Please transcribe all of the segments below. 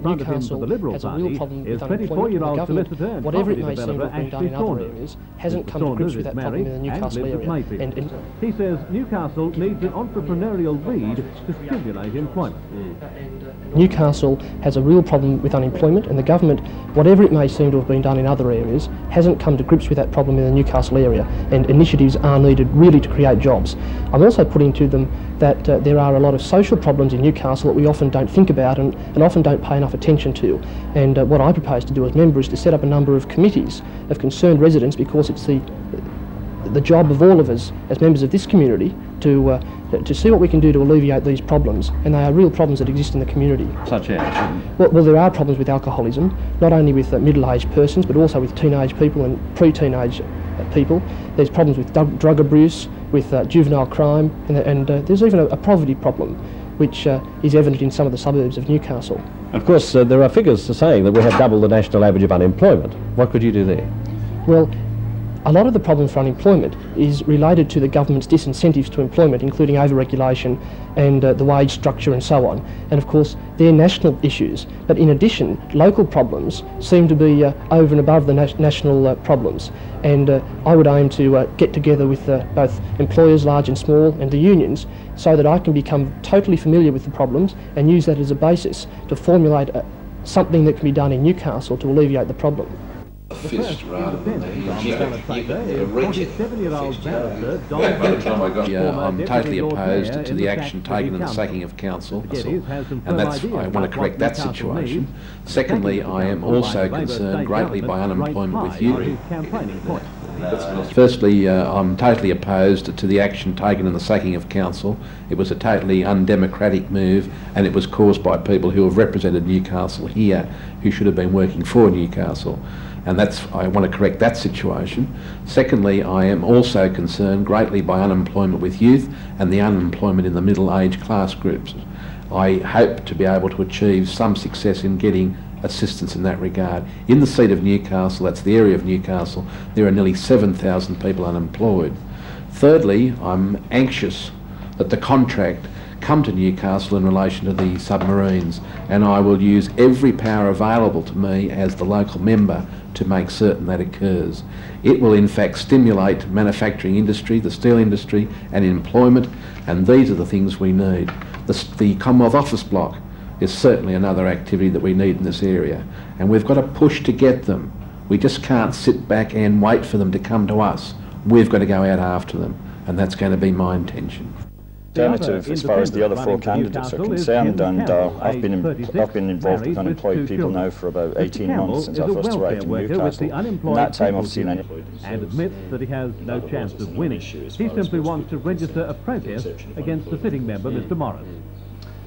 Newcastle has a real problem with unemployment, and the government, whatever it may seem to have been done in other areas, hasn't come to grips with that problem in the Newcastle area. He says Newcastle needs an entrepreneurial lead to stimulate employment. Newcastle has a real problem with unemployment, and the government, whatever it may seem to have been done in other areas, hasn't come to grips with that problem in the Newcastle area, and initiatives are needed really to create jobs. I'm also putting to them that there are a lot of social problems in Newcastle that we often don't think about and often don't pay enough attention to. And what I propose to do as member is to set up a number of committees of concerned residents, because it's the job of all of us as members of this community to see what we can do to alleviate these problems, and they are real problems that exist in the community. Such as? Well, there are problems with alcoholism, not only with middle-aged persons, but also with teenage people and pre-teenage people. There's problems with drug abuse, with juvenile crime, and there's even a poverty problem, which is evident in some of the suburbs of Newcastle. Of course, there are figures saying that we have double the national average of unemployment. What could you do there? Well, a lot of the problem for unemployment is related to the government's disincentives to employment, including over-regulation and the wage structure and so on. And of course, they're national issues. But in addition, local problems seem to be over and above the national problems. And I would aim to get together with both employers, large and small, and the unions, so that I can become totally familiar with the problems and use that as a basis to formulate something that can be done in Newcastle to alleviate the problem. Fist rather than I'm totally opposed to the action taken in the sacking of council, and I want to correct that situation. Secondly, I am also concerned greatly by unemployment with youth. Firstly, I'm totally opposed to the action taken in the sacking of council. It was a totally undemocratic move, and it was caused by people who have represented Newcastle here, who should have been working for Newcastle. And I want to correct that situation. Secondly, I am also concerned greatly by unemployment with youth and the unemployment in the middle-aged class groups. I hope to be able to achieve some success in getting assistance in that regard. In the seat of Newcastle, that's the area of Newcastle, there are nearly 7,000 people unemployed. Thirdly, I'm anxious that the contract come to Newcastle in relation to the submarines, and I will use every power available to me as the local member to make certain that occurs. It will in fact stimulate manufacturing industry, the steel industry, and employment, and these are the things we need. The Commonwealth Office Block is certainly another activity that we need in this area, and we've got to push to get them. We just can't sit back and wait for them to come to us. We've got to go out after them, and that's going to be my intention. Alternative as far as the other four candidates are concerned, and I've been involved with unemployed people now for about 18 months since I first arrived in Newcastle. In that time I've seen and admits that he has no chance of winning. He simply wants to register a protest against the sitting member, Mr. Morris.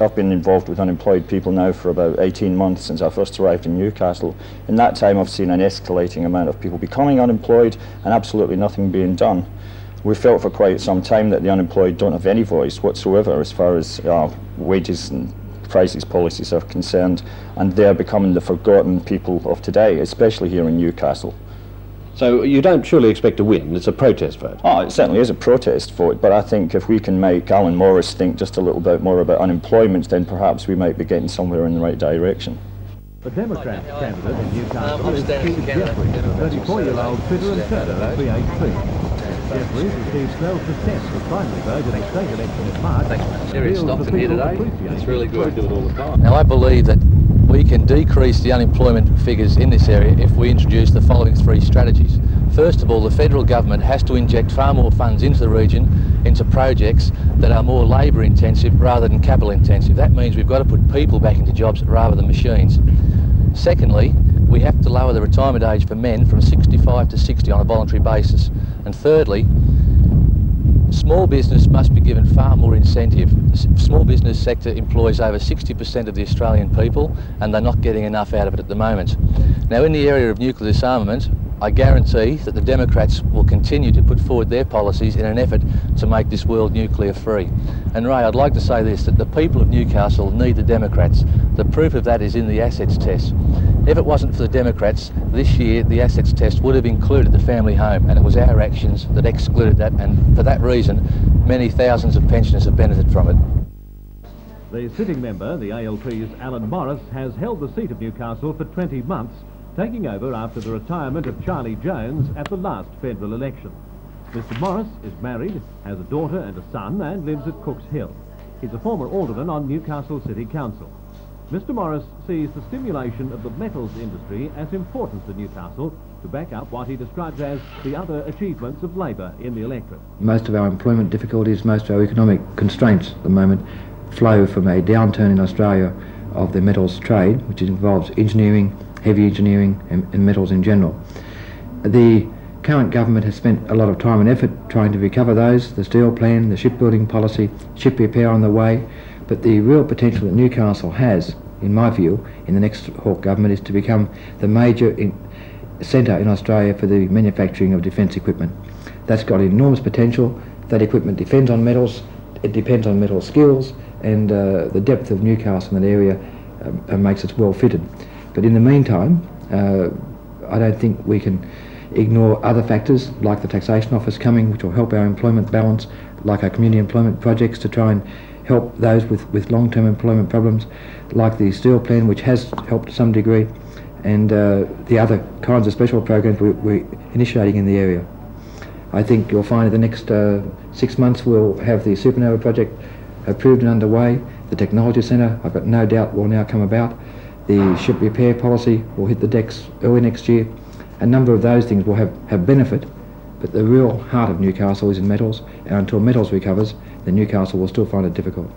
I've been involved with unemployed people now for about 18 months since I first arrived in Newcastle. In that time I've seen an escalating amount of people becoming unemployed and absolutely nothing being done. We felt for quite some time that the unemployed don't have any voice whatsoever as far as wages and prices policies are concerned, and they're becoming the forgotten people of today, especially here in Newcastle. So you don't surely expect to win? It's a protest vote? Oh, it certainly is a protest vote, but I think if we can make Alan Morris think just a little bit more about unemployment, then perhaps we might be getting somewhere in the right direction. The Democrat candidate in Newcastle is Steve Jeffries, a 34-year-old fitter and turner of BHP. Jeffries received 12% of the primary vote in the state election in March. Thanks, Jerry Stockton here today. It's really good. We do it all the time. Now, I believe that we can decrease the unemployment figures in this area if we introduce the following three strategies. First of all, the federal government has to inject far more funds into the region, into projects that are more labour intensive rather than capital intensive. That means we've got to put people back into jobs rather than machines. Secondly, we have to lower the retirement age for men from 65 to 60 on a voluntary basis. And thirdly, small business must be given far more incentive. The small business sector employs over 60% of the Australian people, and they're not getting enough out of it at the moment. Now, in the area of nuclear disarmament, I guarantee that the Democrats will continue to put forward their policies in an effort to make this world nuclear free. And Ray, I'd like to say this, that the people of Newcastle need the Democrats. The proof of that is in the assets test. If it wasn't for the Democrats, this year the assets test would have included the family home, and it was our actions that excluded that, and for that reason many thousands of pensioners have benefited from it. The sitting member, the ALP's Alan Morris, has held the seat of Newcastle for 20 months, taking over after the retirement of Charlie Jones at the last federal election. Mr Morris is married, has a daughter and a son, and lives at Cooks Hill. He's a former alderman on Newcastle City Council. Mr Morris sees the stimulation of the metals industry as important to Newcastle to back up what he describes as the other achievements of Labor in the electorate. Most of our employment difficulties, most of our economic constraints at the moment flow from a downturn in Australia of the metals trade, which involves engineering, heavy engineering and metals in general. The current government has spent a lot of time and effort trying to recover those, the steel plan, the shipbuilding policy, ship repair on the way, but the real potential that Newcastle has, in my view, in the next Hawke government is to become the major centre in Australia for the manufacturing of defence equipment. That's got enormous potential. That equipment depends on metals, it depends on metal skills, and the depth of Newcastle in that area makes us well fitted. But in the meantime, I don't think we can ignore other factors like the taxation office coming, which will help our employment balance, like our community employment projects to try and help those with long-term employment problems, like the steel plan, which has helped to some degree, and the other kinds of special programs we're initiating in the area. I think you'll find in the next 6 months we'll have the Supernova project approved and underway. The Technology Centre, I've got no doubt, will now come about. The ship repair policy will hit the decks early next year. A number of those things will have benefit, but the real heart of Newcastle is in metals, and until metals recovers, then Newcastle will still find it difficult.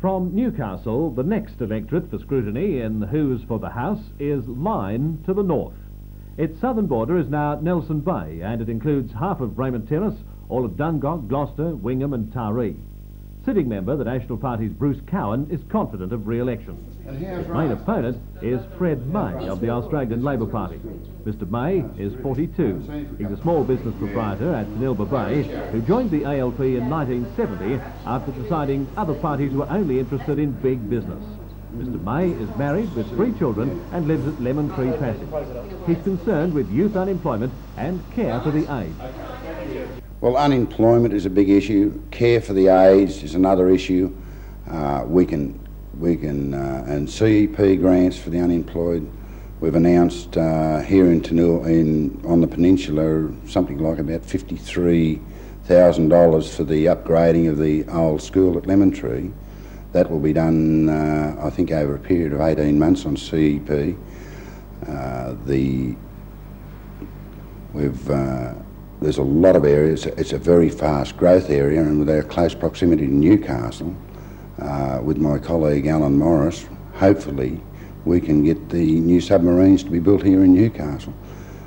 From Newcastle, the next electorate for scrutiny in Who's for the House is Lyne to the north. Its southern border is now Nelson Bay, and it includes half of Raymond Terrace, all of Dungog, Gloucester, Wingham and Taree. Sitting member, the National Party's Bruce Cowan, is confident of re-election. His main opponent is Fred May of the Australian Labor Party. Mr May is 42. He's a small business proprietor at Nilba Bay who joined the ALP in 1970 after deciding other parties were only interested in big business. Mr May is married with 3 children and lives at Lemon Tree Passage. He's concerned with youth unemployment and care for the aged. Well, unemployment is a big issue. Care for the aged is another issue. And CEP grants for the unemployed. We've announced here in on the peninsula something like about $53,000 for the upgrading of the old school at Lemon Tree. That will be done, I think, over a period of 18 months on CEP. There's a lot of areas. It's a very fast growth area, and with our close proximity to Newcastle, with my colleague Alan Morris, hopefully we can get the new submarines to be built here in Newcastle.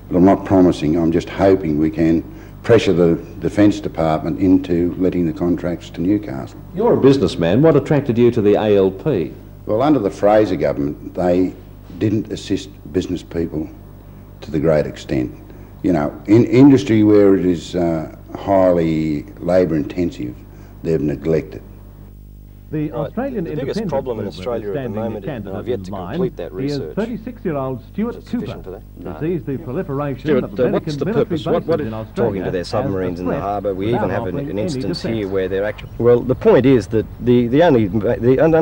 But I'm not promising, I'm just hoping we can pressure the Defence Department into letting the contracts to Newcastle. You're a businessman. What attracted you to the ALP? Well, under the Fraser government, they didn't assist business people to the great extent. You know, in industry where it is highly labour intensive, they've neglected. The Australian The biggest Independent problem in Movement Australia is at the standing moment, and I've candidate yet in to line. complete that research. He is 36-year-old Stuart Is it Cooper. sufficient for that? He No. sees the proliferation Stuart, of American what's the military purpose? bases What in is Australia Talking to their as a submarines in the threat harbour, we without even have offering an any instance defence. here where they're actually... Well, the point is that only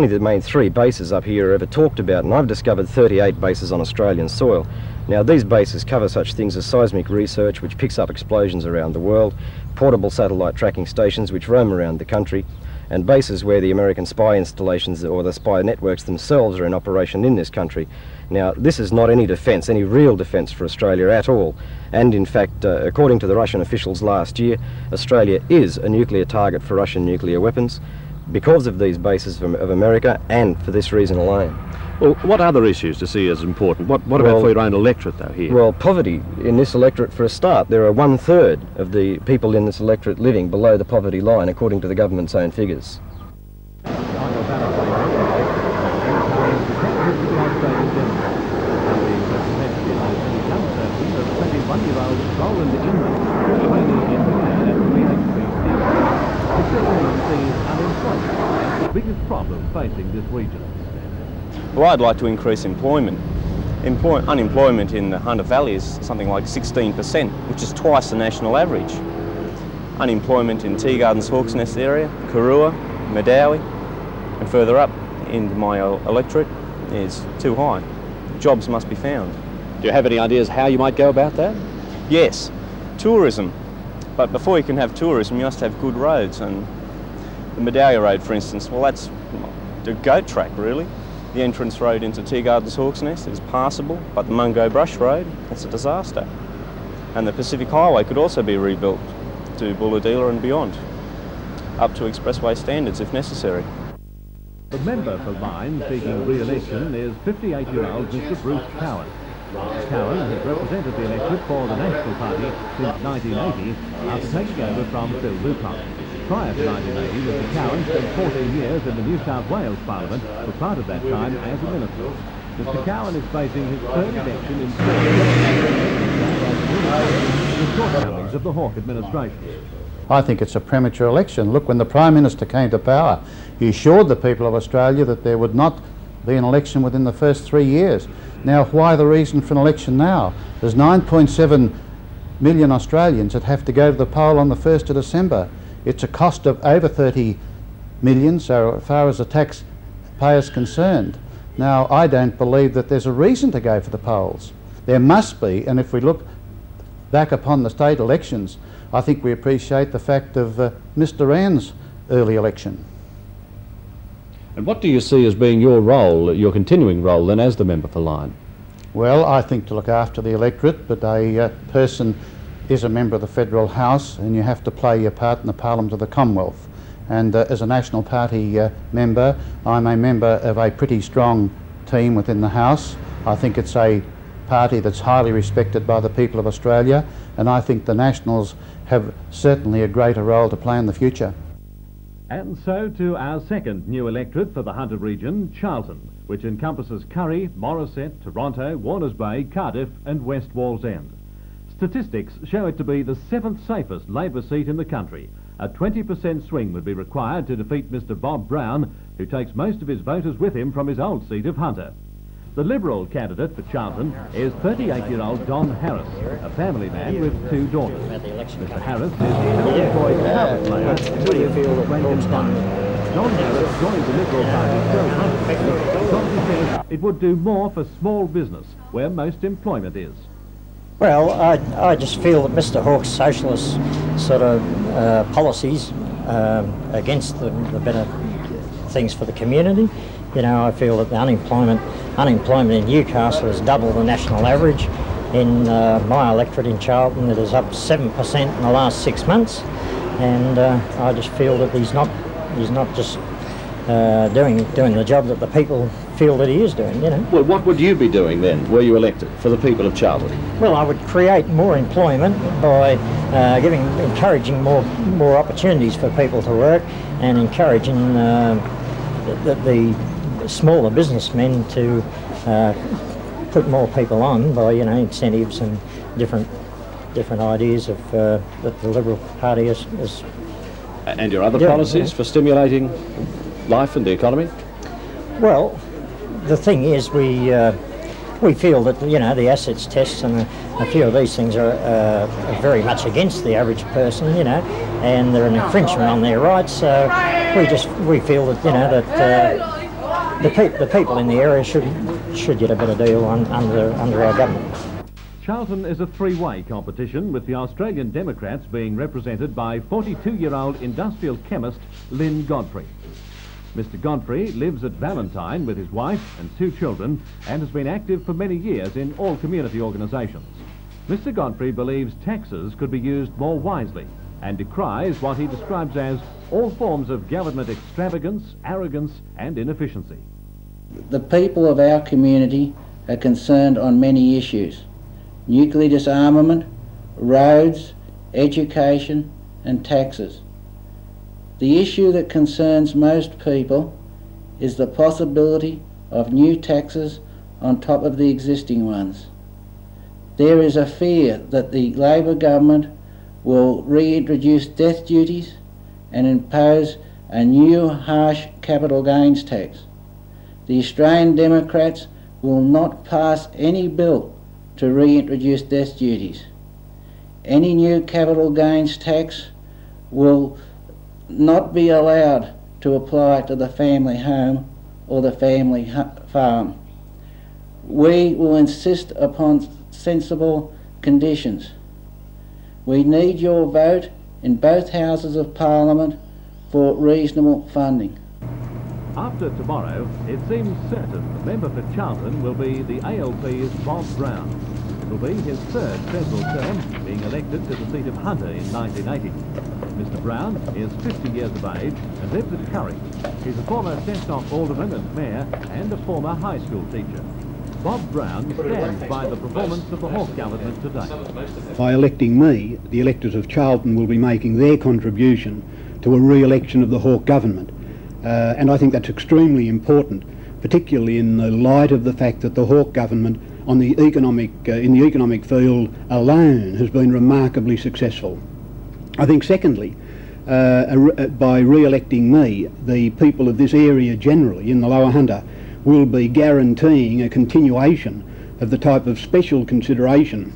the main 3 bases up here are ever talked about, and I've discovered 38 bases on Australian soil. Now, these bases cover such things as seismic research, which picks up explosions around the world, portable satellite tracking stations which roam around the country, and bases where the American spy installations or the spy networks themselves are in operation in this country. Now, this is not any defence, any real defence for Australia at all. And in fact, according to the Russian officials last year, Australia is a nuclear target for Russian nuclear weapons because of these bases of America, and for this reason alone. Well, what other issues do you see as important? What about for your own electorate, though, here? Well, poverty in this electorate, for a start. There are 1/3 of the people in this electorate living below the poverty line, according to the government's own figures. biggest problem facing this region. Well, I'd like to increase employment. Unemployment in the Hunter Valley is something like 16%, which is twice the national average. Unemployment in Tea Gardens, Hawks Nest area, Karua, Madawi, and further up into my electorate is too high. Jobs must be found. Do you have any ideas how you might go about that? Yes, tourism. But before you can have tourism, you must have good roads. And the Madawi Road, for instance, well, that's the goat track, really. The entrance road into Tea Gardens Hawks Nest is passable, but the Mungo Brush Road, that's a disaster. And the Pacific Highway could also be rebuilt to Bulahdelah and beyond, up to expressway standards if necessary. The member for Lyne seeking re-election is 58-year-old Mr Bruce Cowan. Mr Cowan has represented the electorate for the National Party since 1980 after taking over from Phil Lupon. Prior to 1980, Mr Cowan spent 14 years in the New South Wales Parliament for part of that time as a minister. Mr Cowan is facing his third election in 4 years, the shortcomings of the Hawke administration. I think it's a premature election. Look, when the Prime Minister came to power, he assured the people of Australia that there would not be an election within the first 3 years. Now, why the reason for an election now? There's 9.7 million Australians that have to go to the poll on the 1st of December. It's a cost of over 30 million, so as far as the taxpayer is concerned. Now, I don't believe that there's a reason to go for the polls. There must be, and if we look back upon the state elections, I think we appreciate the fact of Mr Rand's early election. And what do you see as being your role, your continuing role then as the member for Lyne? Well, I think to look after the electorate, but a person is a member of the Federal House and you have to play your part in the Parliament of the Commonwealth. And as a National Party member, I'm a member of a pretty strong team within the House. I think it's a party that's highly respected by the people of Australia, and I think the Nationals have certainly a greater role to play in the future. And so to our second new electorate for the Hunter region, Charlton, which encompasses Currie, Morisset, Toronto, Warners Bay, Cardiff and West Wallsend. Statistics show it to be the 7th safest Labor seat in the country. A 20% swing would be required to defeat Mr Bob Brown, who takes most of his voters with him from his old seat of Hunter. The Liberal candidate for Charlton is 38-year-old Don Harris, a family man with 2 daughters. Mr Harris is a self-employed carpet layer in Rankin. Don Harris joined the Liberal Party 12 months ago because he says it would do more for small business, where most employment is. Well, I just feel that Mr Hawke's socialist sort of policies against the better things for the community. You know, I feel that the unemployment in Newcastle is double the national average. In my electorate in Charlton, it is up 7% in the last 6 months, and I just feel that he's not just doing the job that the people feel that he is doing, you know. Well, what would you be doing then, were you elected, for the people of Charlton? Well, I would create more employment by encouraging more opportunities for people to work, and encouraging the smaller businessmen to put more people on by, you know, incentives and different ideas of that the Liberal Party is. And your other policies for stimulating life and the economy? Well, the thing is, we feel that, you know, the assets tests and a few of these things are very much against the average person, you know, and they're an infringement on their rights. So we feel that, you know, that the people in the area should get a better deal under our government. Charlton is a 3-way competition, with the Australian Democrats being represented by 42-year-old industrial chemist Lynn Godfrey. Mr Godfrey lives at Valentine with his wife and 2 children and has been active for many years in all community organisations. Mr Godfrey believes taxes could be used more wisely and decries what he describes as all forms of government extravagance, arrogance and inefficiency. The people of our community are concerned on many issues: nuclear disarmament, roads, education and taxes. The issue that concerns most people is the possibility of new taxes on top of the existing ones. There is a fear that the Labor government will reintroduce death duties and impose a new harsh capital gains tax. The Australian Democrats will not pass any bill to reintroduce death duties. Any new capital gains tax will not be allowed to apply to the family home or the family farm. We will insist upon sensible conditions. We need your vote in both Houses of Parliament for reasonable funding. After tomorrow, it seems certain the member for Charlton will be the ALP's Bob Brown. It will be his third federal term, being elected to the seat of Hunter in 1980. Mr Brown is 50 years of age and lives at Curry. He's a former Cessnock alderman and mayor and a former high school teacher. Bob Brown stands by the performance of the Hawke government today. By electing me, the electors of Charlton will be making their contribution to a re-election of the Hawke government. And I think that's extremely important, particularly in the light of the fact that the Hawke government on the in the economic field alone has been remarkably successful. I think secondly, by re-electing me, the people of this area generally in the Lower Hunter will be guaranteeing a continuation of the type of special consideration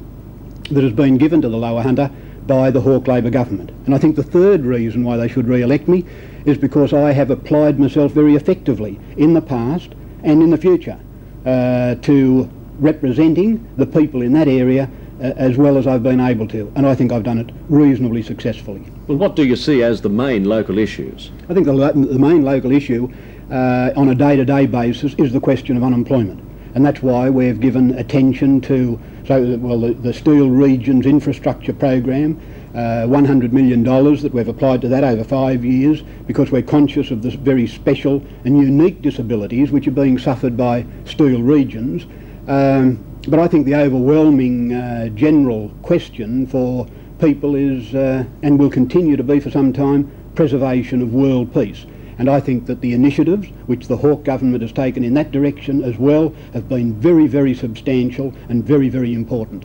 that has been given to the Lower Hunter by the Hawke Labor government. And I think the third reason why they should re-elect me is because I have applied myself very effectively in the past and in the future to representing the people in that area as well as I've been able to, and I think I've done it reasonably successfully. Well, what do you see as the main local issues? I think the main local issue on a day-to-day basis is the question of unemployment, and that's why we've given attention to the Steel Regions Infrastructure Program, $100 million that we've applied to that over 5 years, because we're conscious of the very special and unique disabilities which are being suffered by steel regions. But I think the overwhelming general question for people is, and will continue to be for some time, preservation of world peace. And I think that the initiatives which the Hawke government has taken in that direction as well have been very, very substantial and very, very important.